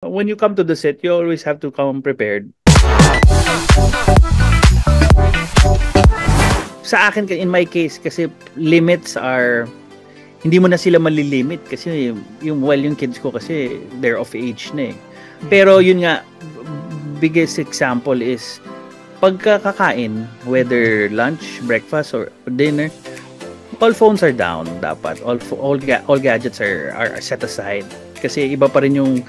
when you come to the set, you always have to come prepared. Sa akin, in my case, kasi limits are, hindi mo na sila malilimit kasi yung kids ko kasi they're of age na eh. Pero yun nga, biggest example is pagkakakain, whether lunch, breakfast, or dinner, all phones are down dapat. All gadgets are set aside. Kasi iba pa rin yung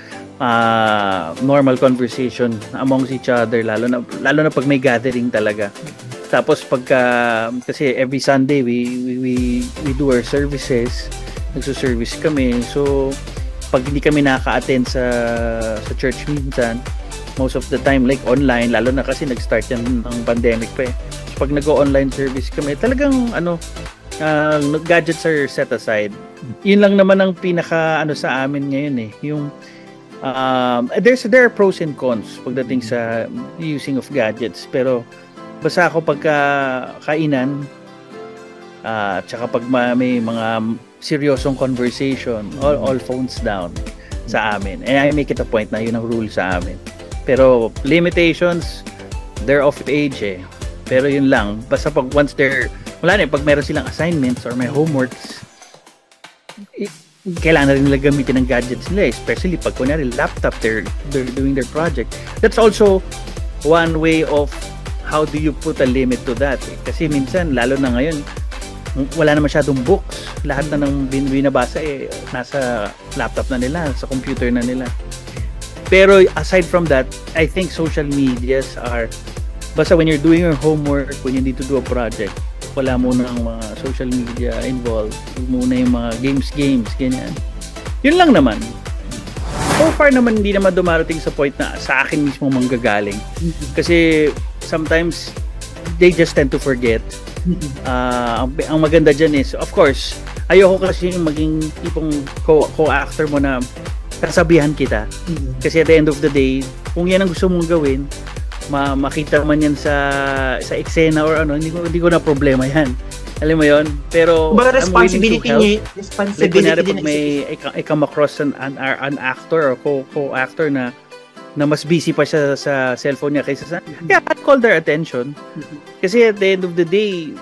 normal conversation amongst each other, lalo na pag may gathering talaga. Tapos kasi every Sunday we do our services, nagso-service kami. So pag hindi kami nakaka-attend sa church minsan, most of the time like online, lalo na kasi nag-start yan ng pandemic pa eh. So pag nag-online service kami, talagang gadgets are set aside. Yun lang naman ang pinaka sa amin ngayon eh, yung there are pros and cons pagdating sa using of gadgets, pero basta ako pagka kainan tsaka pag may mga seryosong conversation, all phones down sa amin, and I make it a point na yun ang rule sa amin. Pero limitations, they're of age eh, pero yun lang, basta pag once wala na, pag meron silang assignments or may homeworks, kailangan na rin nila gamitin ng gadgets nila, especially pag kunyari laptop, they're doing their project. That's also one way of how do you put a limit to that eh. Kasi minsan, lalo na ngayon, wala na masyadong books, lahat na ng binabasa eh nasa laptop na nila, sa computer na nila. Pero aside from that, I think social medias are, basta when you're doing your homework, when you need to do a project, wala muna ang mga social media involved, muna yung mga games, ganyan. Yun lang naman. So far naman, hindi naman dumarating sa point na sa akin mismo manggagaling. Kasi sometimes, they just tend to forget. Ang maganda dyan is, of course, ayoko kasi yung maging tipong co-actor mo na kasabihan kita. Kasi at the end of the day, kung yan ang gusto mong gawin, makita man yan sa eksena or hindi ko na problema yan. Alam mo yon, pero responsibility niya, like, pag may I come across an actor or co-actor na mas busy pa siya sa cellphone niya kaysa sa I'd call their attention. Kasi at the end of the day,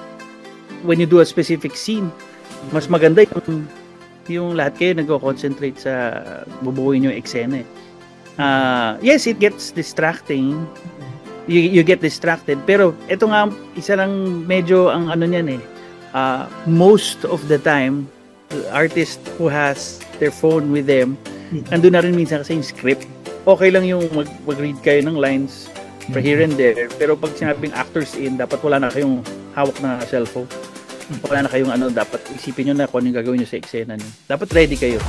when you do a specific scene, mas maganda yung lahat kayo nag-concentrate sa bubuuin yung eksena eh. Yes, it gets distracting. You get distracted, pero ito nga isa lang medyo ang niyan eh. Most of the time, the artist who has their phone with them, andun na rin minsan kasi yung script. Okay lang yung mag-read kayo ng lines for here and there, pero pag sinabing actors in, dapat wala na kayong hawak na cellphone. Wala na kayong dapat isipin nyo na kung ano yung gagawin nyo sa eksena nyo. Dapat ready kayo.